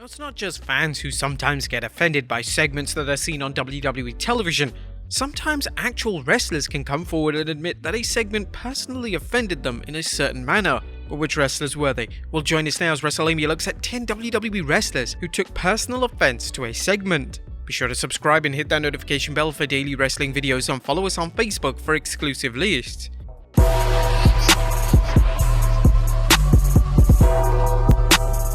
it's not just fans who sometimes get offended by segments that are seen on WWE television. Sometimes actual wrestlers can come forward and admit that a segment personally offended them in a certain manner. But which wrestlers were they? Well, join us now as Wrestlelamia looks at 10 WWE wrestlers who took personal offense to a segment. Be sure to subscribe and hit that notification bell for daily wrestling videos and follow us on Facebook for exclusive lists.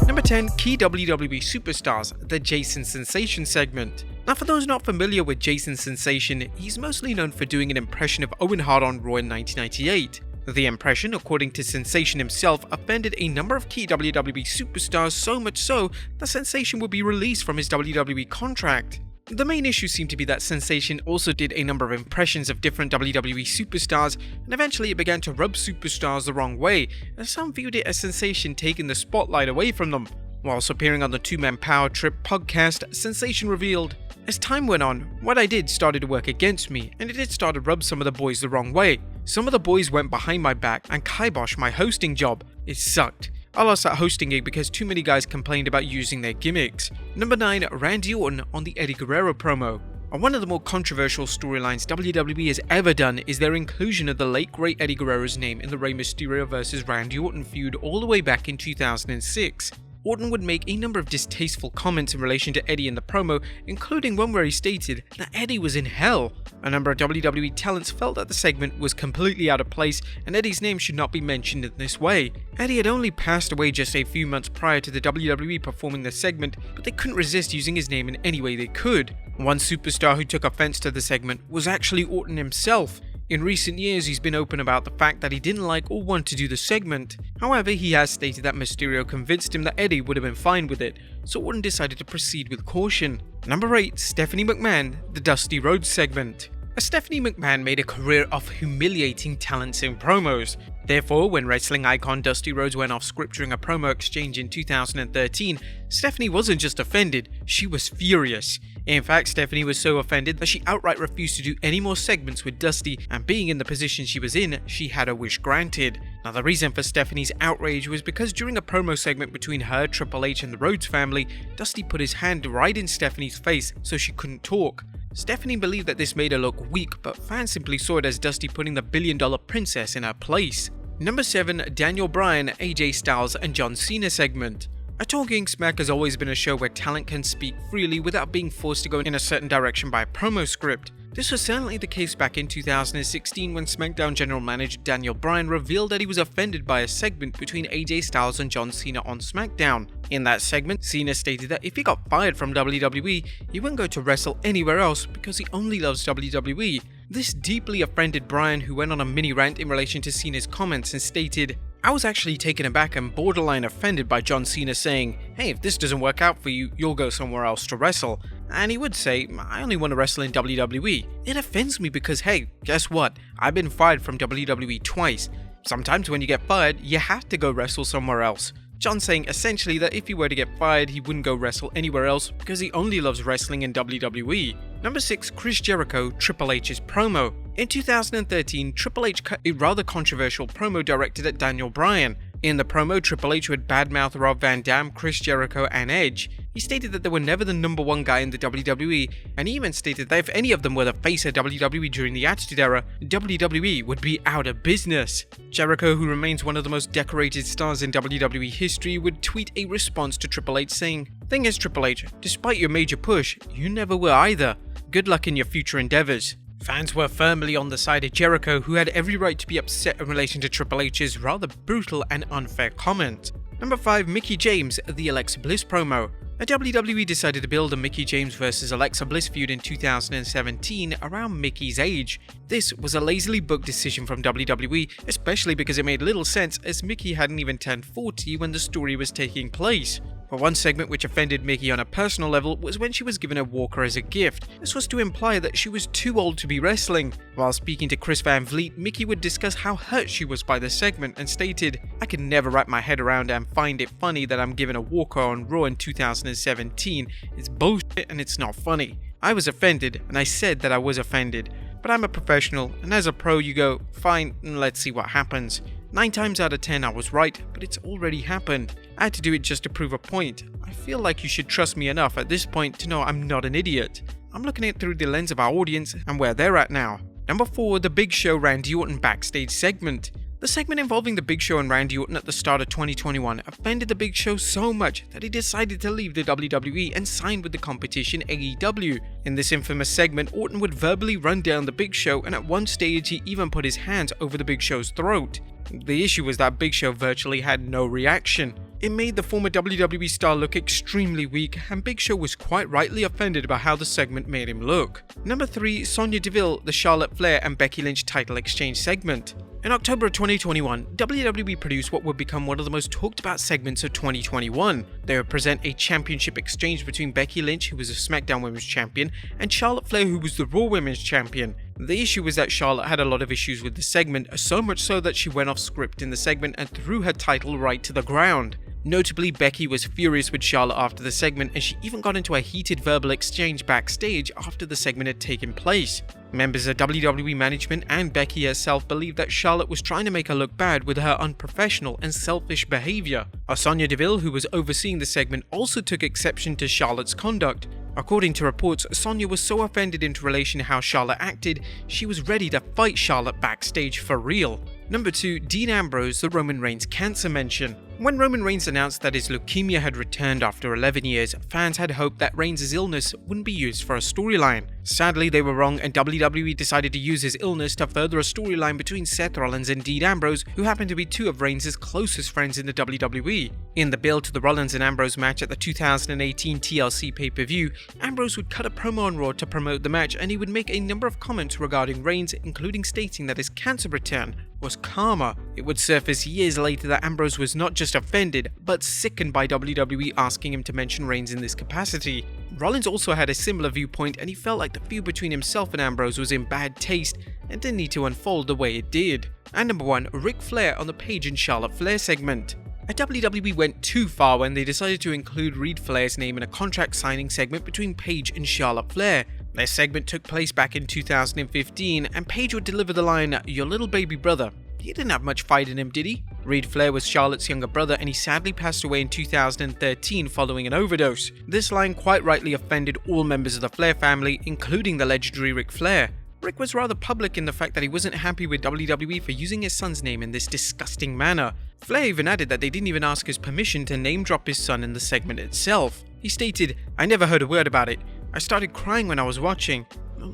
Number 10. Key WWE Superstars, the Jason Sensation segment. Now, for those not familiar with Jason Sensation, he's mostly known for doing an impression of Owen Hart on Raw in 1998. The impression, according to Sensation himself, offended a number of key WWE superstars, so much so that Sensation would be released from his WWE contract. The main issue seemed to be that Sensation also did a number of impressions of different WWE superstars, and eventually it began to rub superstars the wrong way, as some viewed it as Sensation taking the spotlight away from them. Whilst appearing on the Two-Man Power Trip podcast, Sensation revealed, "As time went on, what I did started to work against me, and it did start to rub some of the boys the wrong way. Some of the boys went behind my back and kiboshed my hosting job. It sucked. I lost that hosting gig because too many guys complained about using their gimmicks." Number 9. Randy Orton on the Eddie Guerrero promo. One of the more controversial storylines WWE has ever done is their inclusion of the late great Eddie Guerrero's name in the Rey Mysterio vs Randy Orton feud all the way back in 2006. Orton would make a number of distasteful comments in relation to Eddie in the promo, including one where he stated that Eddie was in hell. A number of WWE talents felt that the segment was completely out of place and Eddie's name should not be mentioned in this way. Eddie had only passed away just a few months prior to the WWE performing the segment, but they couldn't resist using his name in any way they could. One superstar who took offense to the segment was actually Orton himself. In recent years, he's been open about the fact that he didn't like or want to do the segment. However, he has stated that Mysterio convinced him that Eddie would have been fine with it, so Orton decided to proceed with caution. Number 8. Stephanie McMahon, the Dusty Rhodes segment. Stephanie McMahon made a career of humiliating talents in promos. Therefore, when wrestling icon Dusty Rhodes went off script during a promo exchange in 2013, Stephanie wasn't just offended, she was furious. In fact, Stephanie was so offended that she outright refused to do any more segments with Dusty, and being in the position she was in, she had her wish granted. Now, the reason for Stephanie's outrage was because during a promo segment between her, Triple H, and the Rhodes family, Dusty put his hand right in Stephanie's face so she couldn't talk. Stephanie believed that this made her look weak, but fans simply saw it as Dusty putting the billion-dollar princess in her place. Number 7. Daniel Bryan, AJ Styles, and John Cena segment. A Talking Smack has always been a show where talent can speak freely without being forced to go in a certain direction by a promo script. This was certainly the case back in 2016 when SmackDown General Manager Daniel Bryan revealed that he was offended by a segment between AJ Styles and John Cena on SmackDown. In that segment, Cena stated that if he got fired from WWE, he wouldn't go to wrestle anywhere else because he only loves WWE. This deeply offended Bryan, who went on a mini rant in relation to Cena's comments and stated, "I was actually taken aback and borderline offended by John Cena saying, 'Hey, if this doesn't work out for you, you'll go somewhere else to wrestle.' And he would say, 'I only want to wrestle in WWE.' It offends me because, hey, guess what? I've been fired from WWE twice. Sometimes when you get fired, you have to go wrestle somewhere else." John saying essentially that if he were to get fired, he wouldn't go wrestle anywhere else because he only loves wrestling in WWE. Number 6. Chris Jericho, Triple H's promo. In 2013, Triple H cut a rather controversial promo directed at Daniel Bryan. In the promo, Triple H would badmouth Rob Van Dam, Chris Jericho, and Edge. He stated that they were never the number one guy in the WWE, and he even stated that if any of them were the face of WWE during the Attitude Era, WWE would be out of business. Jericho, who remains one of the most decorated stars in WWE history, would tweet a response to Triple H saying, "Thing is, Triple H, despite your major push, you never were either. Good luck in your future endeavors." Fans were firmly on the side of Jericho, who had every right to be upset in relation to Triple H's rather brutal and unfair comment. Number 5. Mickie James, the Alexa Bliss promo. WWE decided to build a Mickie James vs Alexa Bliss feud in 2017 around Mickie's age. This was a lazily booked decision from WWE, especially because it made little sense as Mickie hadn't even turned 40 when the story was taking place. But one segment which offended Mickie on a personal level was when she was given a walker as a gift. This was to imply that she was too old to be wrestling. While speaking to Chris Van Vliet, Mickie would discuss how hurt she was by the segment and stated, "I can never wrap my head around and find it funny that I'm given a walker on Raw in 2017. It's bullshit and it's not funny. I was offended and I said that I was offended. But I'm a professional and as a pro you go, fine, let's see what happens." 9 times out of 10 I was right, but it's already happened. I had to do it just to prove a point. I feel like you should trust me enough at this point to know I'm not an idiot. I'm looking at it through the lens of our audience and where they're at now. Number 4, the Big Show Randy Orton backstage segment. The segment involving the Big Show and Randy Orton at the start of 2021 offended the Big Show so much that he decided to leave the WWE and signed with the competition AEW. In this infamous segment, Orton would verbally run down the Big Show, and at one stage he even put his hands over the Big Show's throat. The issue was that Big Show virtually had no reaction. It made the former WWE star look extremely weak, and Big Show was quite rightly offended by how the segment made him look. Number 3, Sonya Deville, the Charlotte Flair and Becky Lynch title exchange segment. In October of 2021, WWE produced what would become one of the most talked about segments of 2021. They would present a championship exchange between Becky Lynch, who was a SmackDown Women's Champion, and Charlotte Flair, who was the Raw Women's Champion. The issue was that Charlotte had a lot of issues with the segment, so much so that she went off script in the segment and threw her title right to the ground. Notably, Becky was furious with Charlotte after the segment, and she even got into a heated verbal exchange backstage after the segment had taken place. Members of WWE management and Becky herself believed that Charlotte was trying to make her look bad with her unprofessional and selfish behavior. Sonya Deville, who was overseeing the segment, also took exception to Charlotte's conduct. According to reports, Sonya was so offended in relation to how Charlotte acted, she was ready to fight Charlotte backstage for real. Number 2, Dean Ambrose, the Roman Reigns cancer mention. When Roman Reigns announced that his leukemia had returned after 11 years, fans had hoped that Reigns' illness wouldn't be used for a storyline. Sadly, they were wrong, and WWE decided to use his illness to further a storyline between Seth Rollins and Dean Ambrose, who happened to be 2 of Reigns' closest friends in the WWE. In the build to the Rollins and Ambrose match at the 2018 TLC pay-per-view, Ambrose would cut a promo on Raw to promote the match, and he would make a number of comments regarding Reigns, including stating that his cancer return was karma. It would surface years later that Ambrose was not just offended, but sickened by WWE asking him to mention Reigns in this capacity. Rollins also had a similar viewpoint, and he felt like the feud between himself and Ambrose was in bad taste and didn't need to unfold the way it did. And number 1, Ric Flair on the Paige and Charlotte Flair segment. WWE went too far when they decided to include Ric Flair's name in a contract signing segment between Paige and Charlotte Flair. Their segment took place back in 2015, and Paige would deliver the line, "Your little baby brother. He didn't have much fight in him, did he?" Ric Flair was Charlotte's younger brother, and he sadly passed away in 2013 following an overdose. This line quite rightly offended all members of the Flair family, including the legendary Ric Flair. Rick was rather public in the fact that he wasn't happy with WWE for using his son's name in this disgusting manner. Flair even added that they didn't even ask his permission to name drop his son in the segment itself. He stated, "I never heard a word about it. I started crying when I was watching.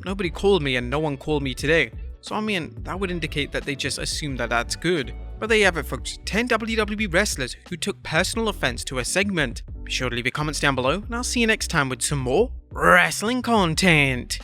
Nobody called me and no one called me today." So I mean, that would indicate that they just assume that that's good. But there you have it, folks. 10 WWE wrestlers who took personal offense to a segment. Be sure to leave your comments down below, and I'll see you next time with some more wrestling content.